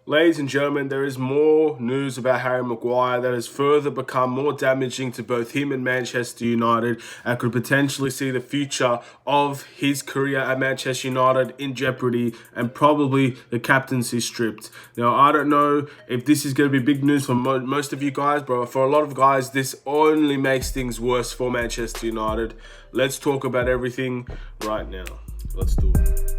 Ladies and gentlemen, there is more news about Harry Maguire that has further become more damaging to both him and Manchester United and could potentially see the future of his career at Manchester United in jeopardy and probably the captaincy stripped. Now, I don't know if this is going to be big news for most of you guys, but for a lot of guys, this only makes things worse for Manchester United. Let's talk about everything right now. Let's do it.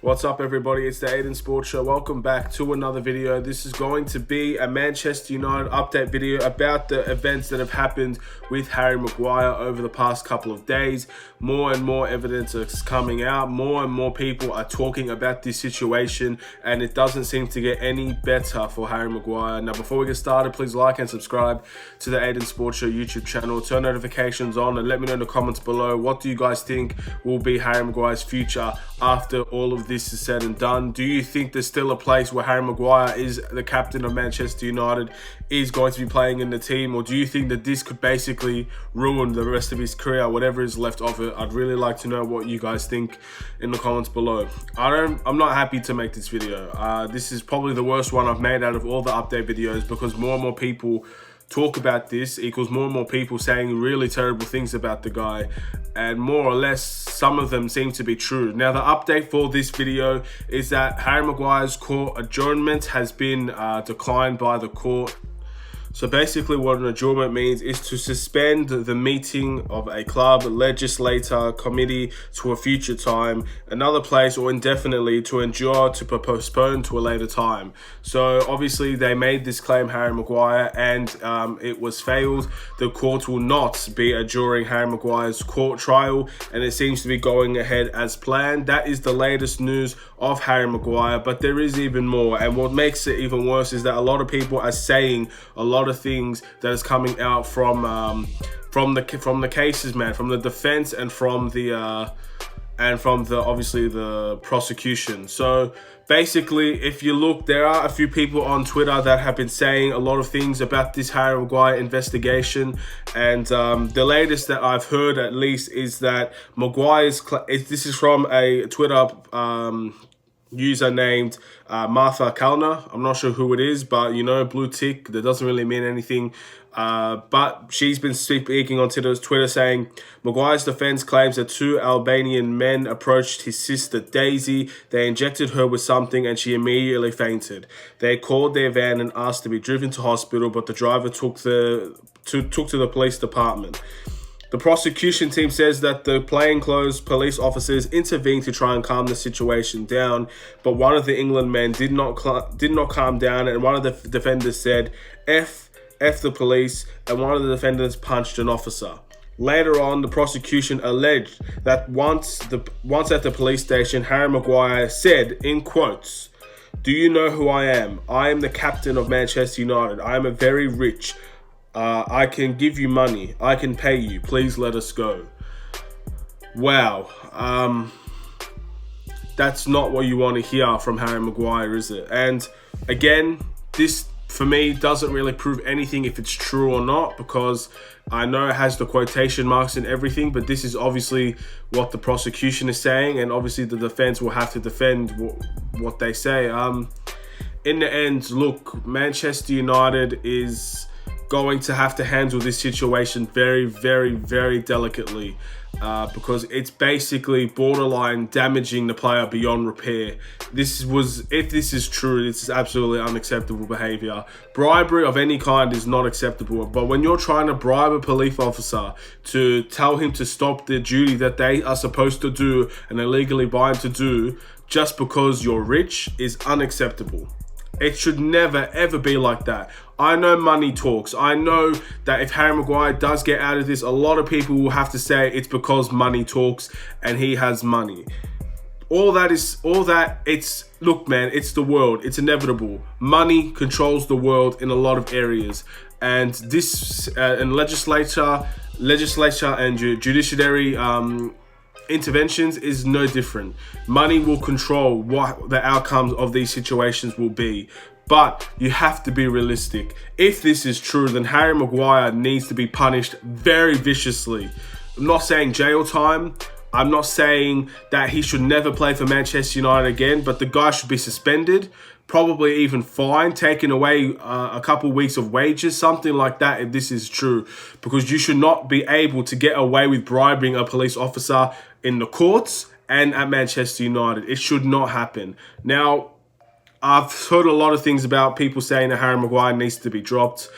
What's up, everybody? It's the Aidan Sports Show. Welcome back to another video. This is going to be a Manchester United update video about the events that have happened with Harry Maguire over the past couple of days. More and more evidence is coming out. More and more people are talking about this situation, and it doesn't seem to get any better for Harry Maguire. Now, before we get started, please like and subscribe to the Aidan Sports Show YouTube channel. Turn notifications on and let me know in the comments below, what do you guys think will be Harry Maguire's future after all of this is said and done? Do you think there's still a place where Harry Maguire is the captain of Manchester United, is going to be playing in the team, or do you think that this could basically ruin the rest of his career, whatever is left of it? I'd really like to know what you guys think in the comments below. I'm not happy to make this video. This is probably the worst one I've made out of all the update videos, because more and more people talk about this equals more and more people saying really terrible things about the guy, and more or less some of them seem to be true. Now, the update for this video is that Harry Maguire's court adjournment has been declined by the court. So basically what an adjournment means is to suspend the meeting of a club legislator committee to a future time, another place, or indefinitely, to endure, to postpone to a later time. So obviously they made this claim, Harry Maguire, and it was failed. The court will not be adjourning Harry Maguire's court trial, and it seems to be going ahead as planned. That is the latest news of Harry Maguire, but there is even more, and what makes it even worse is that a lot of people are saying a lot of things that is coming out from the cases, man, from the defense and from the obviously the prosecution. So basically, if you look, there are a few people on Twitter that have been saying a lot of things about this Harry Maguire investigation, and the latest that I've heard, at least, is that Maguire's this is from a Twitter user named Martha Kalner. I'm not sure who it is, but you know, blue tick, that doesn't really mean anything. But she's been speaking on Twitter saying, Maguire's defense claims that two Albanian men approached his sister Daisy. They injected her with something and she immediately fainted. They called their van and asked to be driven to hospital, but the driver took to the police department. The prosecution team says that the plainclothes police officers intervened to try and calm the situation down, but one of the England men did not calm down, and one of the defenders said, F the police, and one of the defendants punched an officer. Later on, the prosecution alleged that once at the police station, Harry Maguire said, in quotes, "Do you know who I am? I am the captain of Manchester United. I am a very rich. I can give you money. I can pay you. Please let us go." Wow. That's not what you want to hear from Harry Maguire, is it? And again, this for me doesn't really prove anything if it's true or not, because I know it has the quotation marks and everything, but this is obviously what the prosecution is saying, and obviously the defense will have to defend what they say. In the end, look, Manchester United is going to have to handle this situation very, very, very delicately, because it's basically borderline damaging the player beyond repair. If this is true, this is absolutely unacceptable behavior. Bribery of any kind is not acceptable, but when you're trying to bribe a police officer to tell him to stop the duty that they are supposed to do and are legally bound to do just because you're rich is unacceptable. It should never, ever be like that. I know money talks. I know that if Harry Maguire does get out of this, a lot of people will have to say it's because money talks and he has money. Look, man, it's the world. It's inevitable. Money controls the world in a lot of areas. And this, and legislature and judiciary interventions is no different. Money will control what the outcomes of these situations will be. But you have to be realistic. If this is true, then Harry Maguire needs to be punished very viciously. I'm not saying jail time. I'm not saying that he should never play for Manchester United again, but the guy should be suspended, probably even fined, taken away a couple weeks of wages, something like that if this is true. Because you should not be able to get away with bribing a police officer in the courts and at Manchester United. It should not happen. Now, I've heard a lot of things about people saying that Harry Maguire needs to be dropped.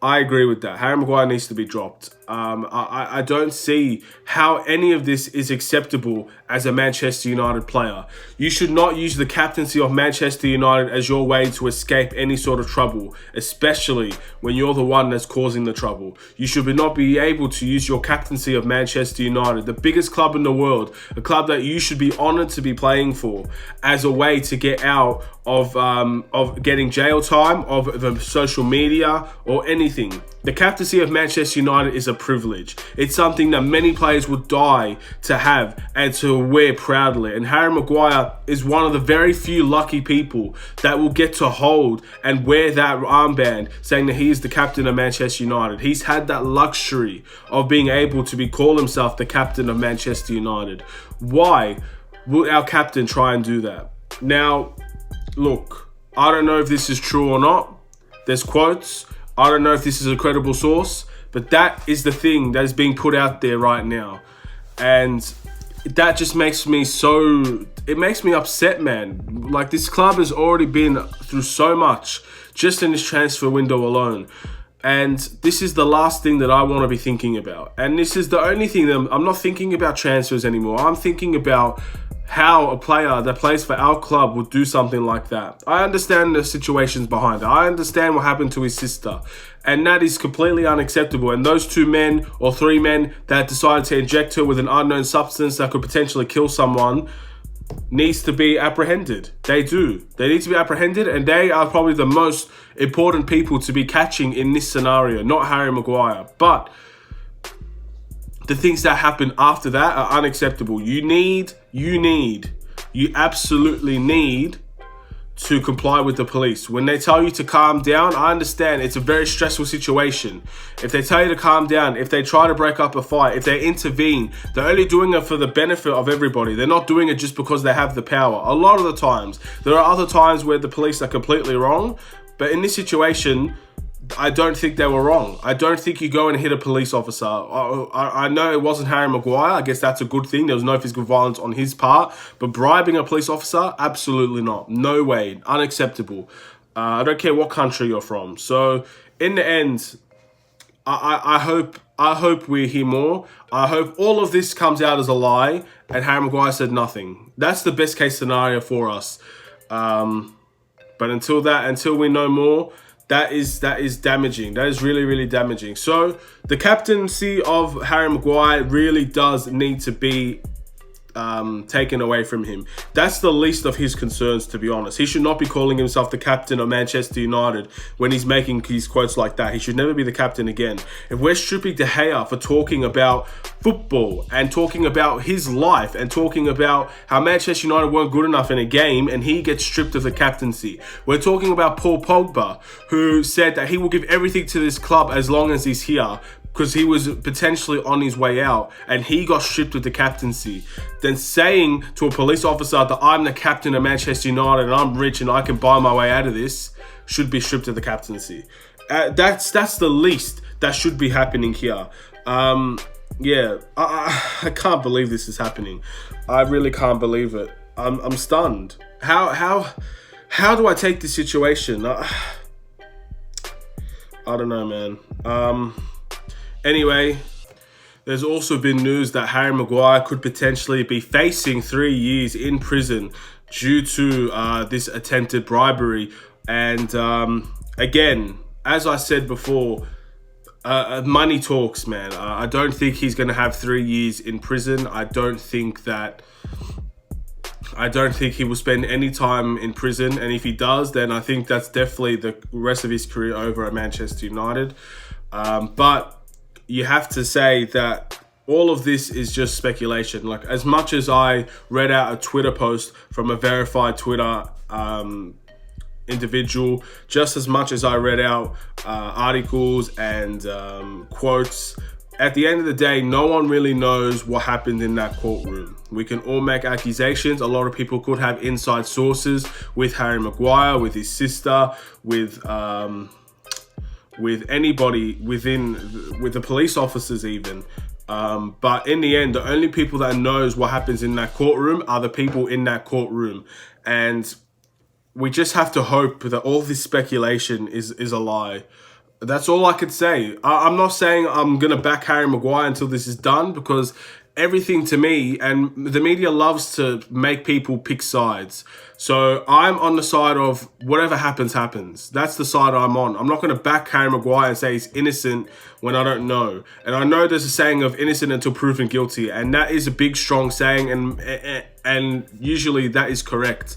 I agree with that. Harry Maguire needs to be dropped. I don't see how any of this is acceptable as a Manchester United player. You should not use the captaincy of Manchester United as your way to escape any sort of trouble, especially when you're the one that's causing the trouble. You should not be able to use your captaincy of Manchester United, the biggest club in the world, a club that you should be honoured to be playing for, as a way to get out of getting jail time, of the social media or anything. The captaincy of Manchester United is a privilege. It's something that many players would die to have and to wear proudly. And Harry Maguire is one of the very few lucky people that will get to hold and wear that armband saying that he is the captain of Manchester United. He's had that luxury of being able to call himself the captain of Manchester United. Why will our captain try and do that? Now, look, I don't know if this is true or not. There's quotes. I don't know if this is a credible source, but that is the thing that is being put out there right now. And that just makes me upset, man. Like, this club has already been through so much just in this transfer window alone. And this is the last thing that I want to be thinking about. And this is the only thing that I'm not thinking about transfers anymore. I'm thinking about how a player that plays for our club would do something like that. I understand the situations behind it. I understand what happened to his sister. And that is completely unacceptable. And those 2 men or 3 men that decided to inject her with an unknown substance that could potentially kill someone needs to be apprehended. They do. They need to be apprehended, and they are probably the most important people to be catching in this scenario, not Harry Maguire. But the things that happen after that are unacceptable. You absolutely need to comply with the police. When they tell you to calm down, I understand it's a very stressful situation. If they tell you to calm down, if they try to break up a fight, if they intervene, they're only doing it for the benefit of everybody. They're not doing it just because they have the power. A lot of the times. There are other times where the police are completely wrong, but in this situation, I don't think they were wrong. I don't think you go and hit a police officer. I know it wasn't Harry Maguire. I guess that's a good thing. There was no physical violence on his part. But bribing a police officer? Absolutely not. No way. Unacceptable. I don't care what country you're from. So, in the end, I hope we hear more. I hope all of this comes out as a lie and Harry Maguire said nothing. That's the best case scenario for us. But until we know more, that is damaging. That is really, really damaging. So the captaincy of Harry Maguire really does need to be taken away from him. That's the least of his concerns, to be honest. He should not be calling himself the captain of Manchester United when he's making his quotes like that. He should never be the captain again. If we're stripping De Gea for talking about football and talking about his life and talking about how Manchester United weren't good enough in a game and he gets stripped of the captaincy. We're talking about Paul Pogba, who said that he will give everything to this club as long as he's here, because he was potentially on his way out and he got stripped of the captaincy. Then saying to a police officer that I'm the captain of Manchester United and I'm rich and I can buy my way out of this, should be stripped of the captaincy. That's the least that should be happening here. Yeah, I can't believe this is happening. I really can't believe it. I'm stunned. How do I take this situation? I don't know, man. Anyway, there's also been news that Harry Maguire could potentially be facing 3 years in prison due to this attempted bribery. And again, as I said before, money talks, man. I don't think he's going to have 3 years in prison. I don't think he will spend any time in prison. And if he does, then I think that's definitely the rest of his career over at Manchester United. But you have to say that all of this is just speculation. Like, as much as I read out a Twitter post from a verified Twitter individual, just as much as I read out articles and quotes at the end of the day, no one really knows what happened in that courtroom. We can all make accusations. A lot of people could have inside sources with Harry Maguire, with his sister, with anybody with the police officers even. But in the end, the only people that knows what happens in that courtroom are the people in that courtroom. And we just have to hope that all this speculation is a lie. That's all I could say. I'm not saying I'm going to back Harry Maguire until this is done, because everything to me, and the media loves to make people pick sides. So I'm on the side of whatever happens, happens. That's the side I'm on. I'm not going to back Harry Maguire and say he's innocent when I don't know. And I know there's a saying of innocent until proven guilty, and that is a big, strong saying, and usually that is correct.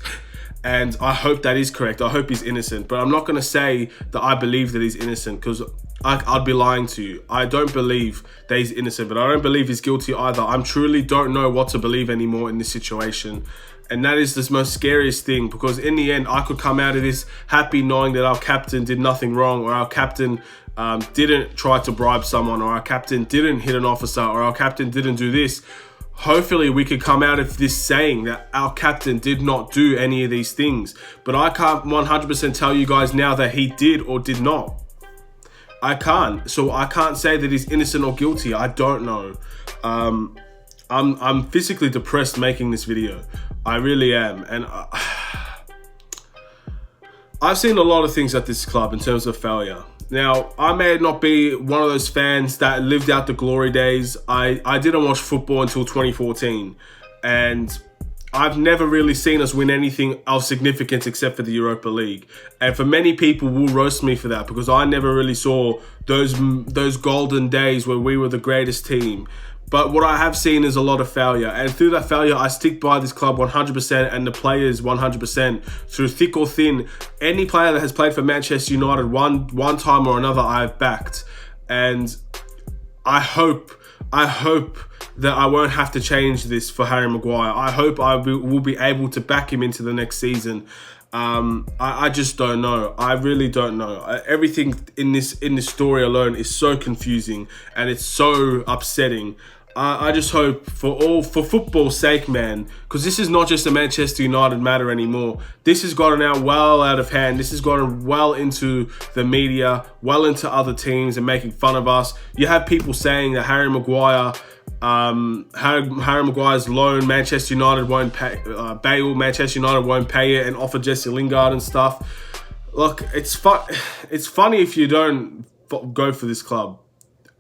And I hope that is correct. I hope he's innocent. But I'm not going to say that I believe that he's innocent, because I'd be lying to you. I don't believe that he's innocent, but I don't believe he's guilty either. I truly don't know what to believe anymore in this situation. And that is the most scariest thing, because in the end, I could come out of this happy knowing that our captain did nothing wrong, or our captain didn't try to bribe someone, or our captain didn't hit an officer, or our captain didn't do this. Hopefully we could come out of this saying that our captain did not do any of these things. But I can't 100% tell you guys now that he did or did not. I can't. So I can't say that he's innocent or guilty. I don't know. I'm physically depressed making this video. I really am. And I've seen a lot of things at this club in terms of failure. Now, I may not be one of those fans that lived out the glory days. I didn't watch football until 2014. And I've never really seen us win anything of significance except for the Europa League. And for many people will roast me for that, because I never really saw those golden days where we were the greatest team. But what I have seen is a lot of failure. And through that failure, I stick by this club 100% and the players 100%. Through thick or thin, any player that has played for Manchester United one time or another, I've backed. And I hope that I won't have to change this for Harry Maguire. I hope I will be able to back him into the next season. I just don't know. I really don't know. Everything in this story alone is so confusing and it's so upsetting. I just hope for football's sake, man, because this is not just a Manchester United matter anymore. This has gotten well out of hand. This has gotten well into the media, well into other teams and making fun of us. You have people saying that Harry Maguire's loan, Manchester United won't pay. Manchester United won't pay it, and offer Jesse Lingard and stuff. Look, it's funny if you don't go for this club.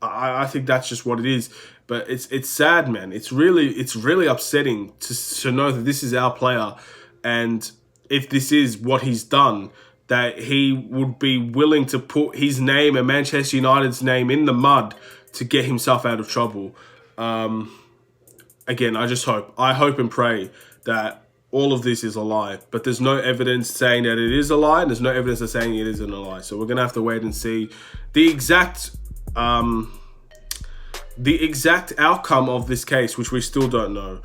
I think that's just what it is. But it's sad, man. It's really upsetting to know that this is our player, and if this is what he's done, that he would be willing to put his name and Manchester United's name in the mud to get himself out of trouble. Again, I hope and pray that all of this is a lie, but there's no evidence saying that it is a lie, and there's no evidence of saying it isn't a lie. So we're gonna have to wait and see the exact outcome of this case, which we still don't know.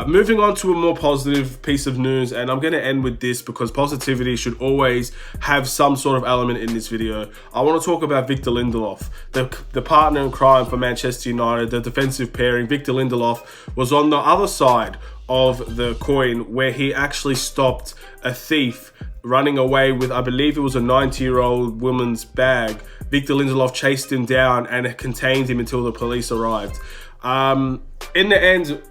Moving on to a more positive piece of news, and I'm going to end with this because positivity should always have some sort of element in this video. I want to talk about Victor Lindelof, the partner in crime for Manchester United, the defensive pairing. Victor Lindelof was on the other side of the coin, where he actually stopped a thief running away with, I believe it was a 90-year-old woman's bag. Victor Lindelof chased him down and contained him until the police arrived. In the end,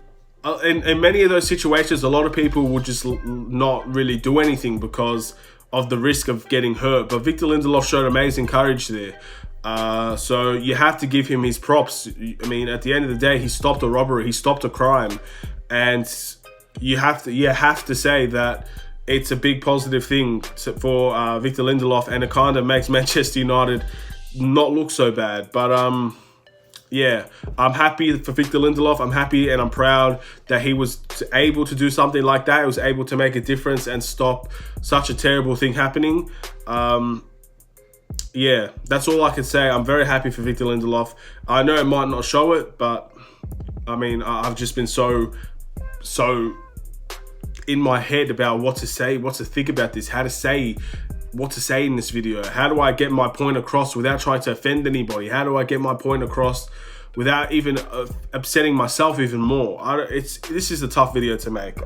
in many of those situations, a lot of people would just not really do anything because of the risk of getting hurt. But Victor Lindelof showed amazing courage there. So you have to give him his props. I mean, at the end of the day, he stopped a robbery, he stopped a crime, and you have to say that it's a big positive thing for Victor Lindelof, and it kind of makes Manchester United not look so bad. But yeah, I'm happy for Victor Lindelof. I'm happy and I'm proud that he was able to do something like that. He was able to make a difference and stop such a terrible thing happening. Yeah, that's all I can say. I'm very happy for Victor Lindelof. I know it might not show it, but I mean, I've just been so in my head about what to say, what to think about this, what to say in this video. How do I get my point across without trying to offend anybody? How do I get my point across without even upsetting myself even more. This is a tough video to make.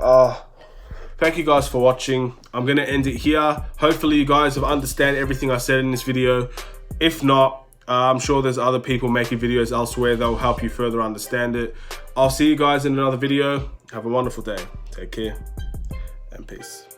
Thank you guys for watching. I'm gonna end it here. Hopefully you guys have understand everything I said in this video. If not, I'm sure there's other people making videos elsewhere that will help you further understand it. I'll see you guys in another video. Have a wonderful day. Take care and peace.